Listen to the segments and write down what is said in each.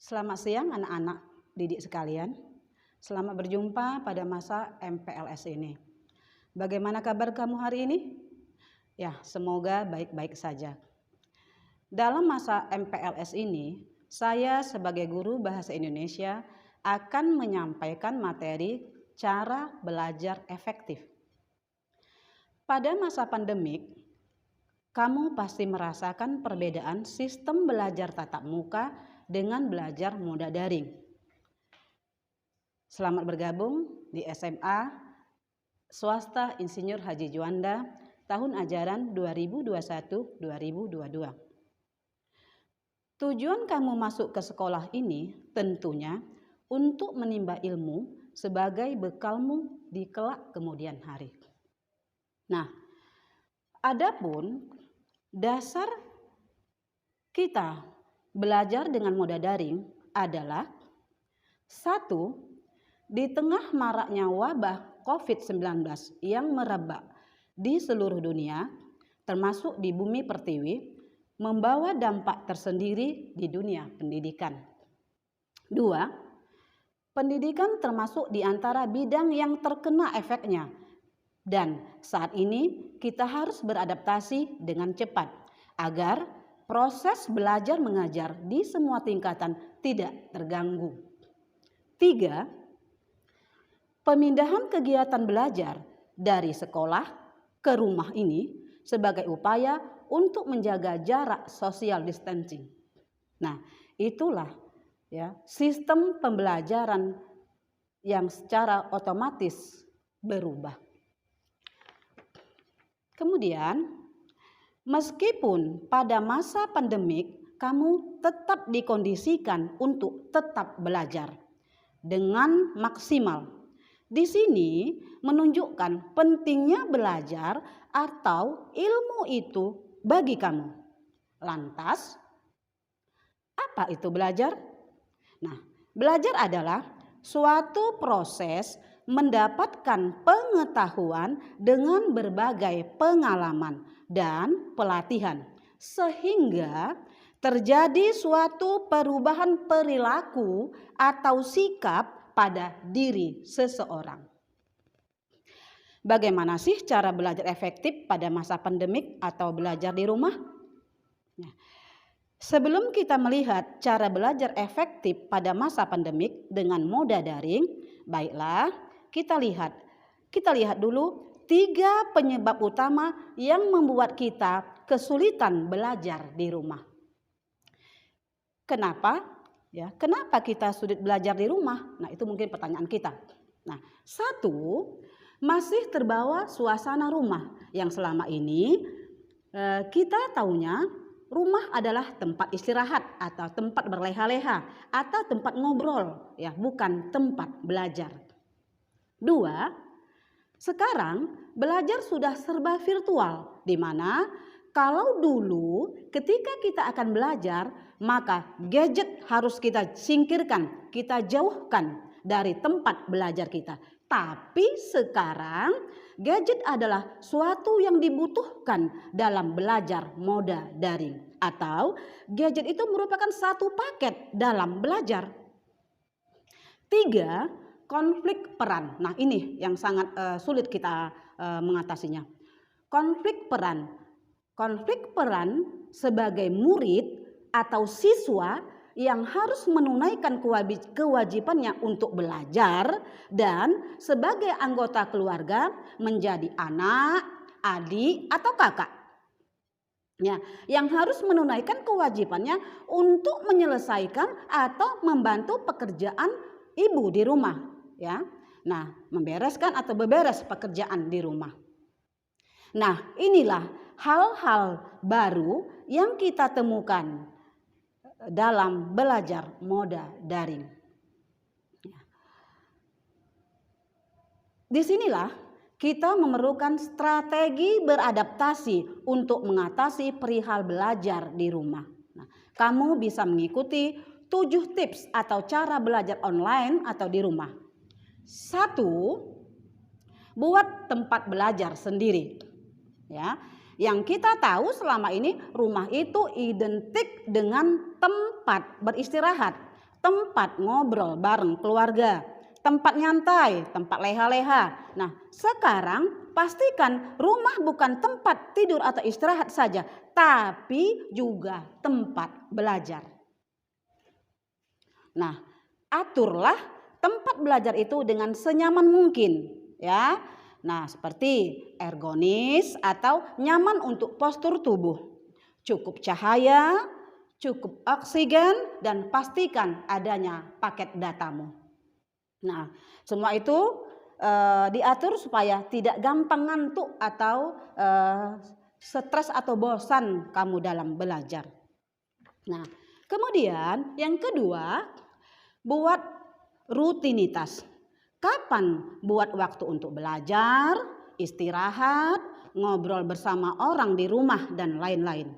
Selamat siang anak-anak didik sekalian. Selamat berjumpa pada masa MPLS ini. Bagaimana kabar kamu hari ini? Ya, semoga baik-baik saja. Dalam masa MPLS ini, saya sebagai guru bahasa Indonesia akan menyampaikan materi cara belajar efektif. Pada masa pandemik, kamu pasti merasakan perbedaan sistem belajar tatap muka dengan belajar moda daring. Selamat bergabung di SMA Swasta Insinyur Haji Juanda tahun ajaran 2021-2022. Tujuan kamu masuk ke sekolah ini tentunya untuk menimba ilmu sebagai bekalmu di kelak kemudian hari. Nah, adapun dasar kita belajar dengan moda daring adalah 1. Di tengah maraknya wabah COVID-19 yang merebak di seluruh dunia, termasuk di bumi pertiwi, membawa dampak tersendiri di dunia pendidikan. 2. Pendidikan termasuk di antara bidang yang terkena efeknya. Dan saat ini kita harus beradaptasi dengan cepat agar proses belajar mengajar di semua tingkatan tidak terganggu. 3. Pemindahan kegiatan belajar dari sekolah ke rumah ini sebagai upaya untuk menjaga jarak social distancing. Nah, itulah ya sistem pembelajaran yang secara otomatis berubah. Kemudian, meskipun pada masa pandemik kamu tetap dikondisikan untuk tetap belajar dengan maksimal. Di sini menunjukkan pentingnya belajar atau ilmu itu bagi kamu. Lantas, apa itu belajar? Nah, belajar adalah suatu proses mendapatkan pengetahuan dengan berbagai pengalaman dan pelatihan sehingga terjadi suatu perubahan perilaku atau sikap pada diri seseorang. Bagaimana sih cara belajar efektif pada masa pandemik atau belajar di rumah? Nah, sebelum kita melihat cara belajar efektif pada masa pandemik dengan moda daring, baiklah kita lihat dulu 3 penyebab utama yang membuat kita kesulitan belajar di rumah. Kenapa? Ya, kenapa kita sulit belajar di rumah? Nah, itu mungkin pertanyaan kita. Nah, 1, masih terbawa suasana rumah yang selama ini kita taunya rumah adalah tempat istirahat atau tempat berleha-leha atau tempat ngobrol, ya, bukan tempat belajar. 2, sekarang belajar sudah serba virtual, di mana kalau dulu ketika kita akan belajar, maka gadget harus kita singkirkan, kita jauhkan dari tempat belajar kita. Tapi sekarang gadget adalah suatu yang dibutuhkan dalam belajar moda daring. Atau gadget itu merupakan satu paket dalam belajar. 3, konflik peran. Nah, ini yang sangat sulit kita mengatasinya. Konflik peran. Konflik peran sebagai murid atau siswa yang harus menunaikan kewajibannya untuk belajar dan sebagai anggota keluarga menjadi anak, adik, atau kakak. Ya, yang harus menunaikan kewajibannya untuk menyelesaikan atau membantu pekerjaan ibu di rumah. Ya, nah, membereskan atau beberes pekerjaan di rumah. Nah, inilah hal-hal baru yang kita temukan dalam belajar moda daring. Disinilah kita memerlukan strategi beradaptasi untuk mengatasi perihal belajar di rumah. Nah, kamu bisa mengikuti 7 tips atau cara belajar online atau di rumah. 1, buat tempat belajar sendiri. Ya, yang kita tahu selama ini rumah itu identik dengan tempat beristirahat. tempat ngobrol bareng keluarga, tempat nyantai, tempat leha-leha. Nah, sekarang pastikan rumah bukan tempat tidur atau istirahat saja, tapi juga tempat belajar. Nah, aturlah tempat belajar itu dengan senyaman mungkin, ya. Nah, seperti ergonis atau nyaman untuk postur tubuh. Cukup cahaya, cukup oksigen, dan pastikan adanya paket datamu. Nah, semua itu diatur supaya tidak gampang ngantuk atau stres atau bosan kamu dalam belajar. Nah, kemudian yang kedua, buat rutinitas. Kapan buat waktu untuk belajar, istirahat, ngobrol bersama orang di rumah, dan lain-lain.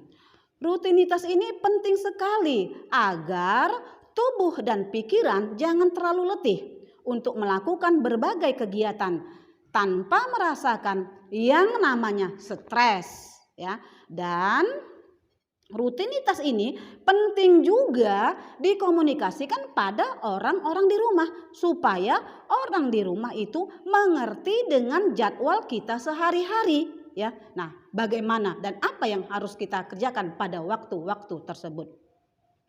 Rutinitas ini penting sekali agar tubuh dan pikiran jangan terlalu letih untuk melakukan berbagai kegiatan tanpa merasakan yang namanya stres, ya. Dan rutinitas ini penting juga dikomunikasikan pada orang-orang di rumah supaya orang di rumah itu mengerti dengan jadwal kita sehari-hari, ya. Nah, bagaimana dan apa yang harus kita kerjakan pada waktu-waktu tersebut.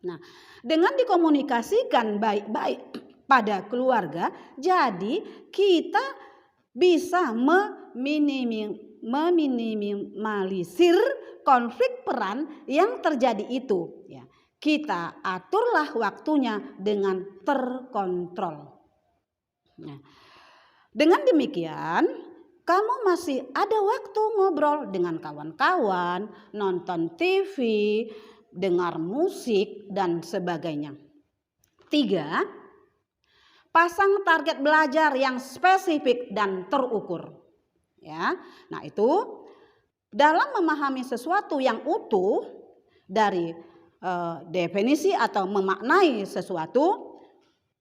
Nah, dengan dikomunikasikan baik-baik pada keluarga, jadi kita bisa meminimalisir konflik peran yang terjadi itu, ya. Kita aturlah waktunya dengan terkontrol. Nah, dengan demikian kamu masih ada waktu ngobrol dengan kawan-kawan, nonton TV, dengar musik, dan sebagainya. 3. Pasang target belajar yang spesifik dan terukur. Ya, nah itu dalam memahami sesuatu yang utuh dari definisi atau memaknai sesuatu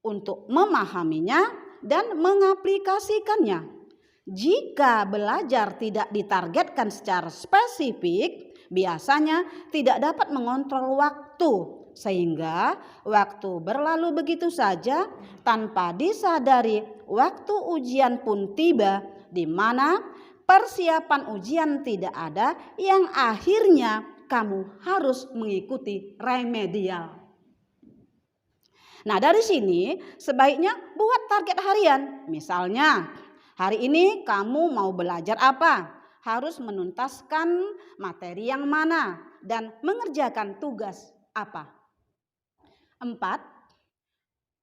untuk memahaminya dan mengaplikasikannya. Jika belajar tidak ditargetkan secara spesifik, biasanya tidak dapat mengontrol waktu, sehingga waktu berlalu begitu saja tanpa disadari. Waktu ujian pun tiba, di mana persiapan ujian tidak ada, yang akhirnya kamu harus mengikuti remedial. Nah, dari sini sebaiknya buat target harian. Misalnya, hari ini kamu mau belajar apa? Harus menuntaskan materi yang mana dan mengerjakan tugas apa. 4.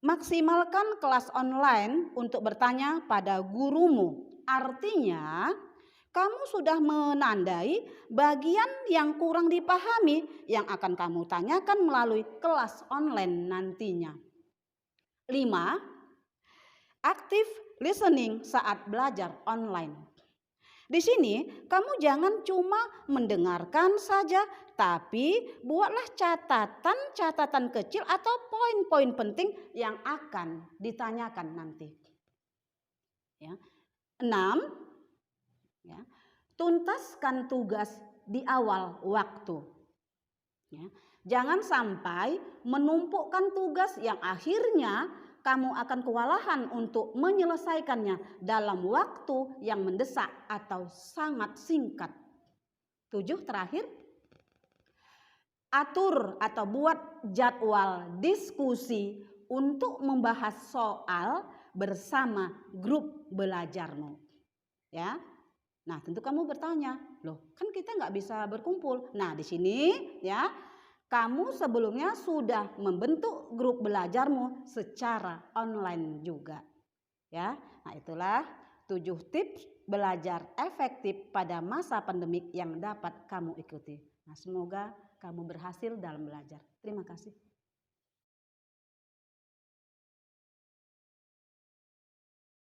Maksimalkan kelas online untuk bertanya pada gurumu. Artinya, kamu sudah menandai bagian yang kurang dipahami yang akan kamu tanyakan melalui kelas online nantinya. 5. Active listening saat belajar online. Di sini kamu jangan cuma mendengarkan saja, tapi buatlah catatan-catatan kecil atau poin-poin penting yang akan ditanyakan nanti. Ya. 6. Ya, tuntaskan tugas di awal waktu. Ya. Jangan sampai menumpukkan tugas yang akhirnya kamu akan kewalahan untuk menyelesaikannya dalam waktu yang mendesak atau sangat singkat. 7. Terakhir, atur atau buat jadwal diskusi untuk membahas soal bersama grup belajarmu. Ya. Nah, tentu kamu bertanya, loh kan kita nggak bisa berkumpul. Nah, di sini ya, kamu sebelumnya sudah membentuk grup belajarmu secara online juga. Ya, nah itulah 7 tips belajar efektif pada masa pandemik yang dapat kamu ikuti. Nah, semoga kamu berhasil dalam belajar. Terima kasih.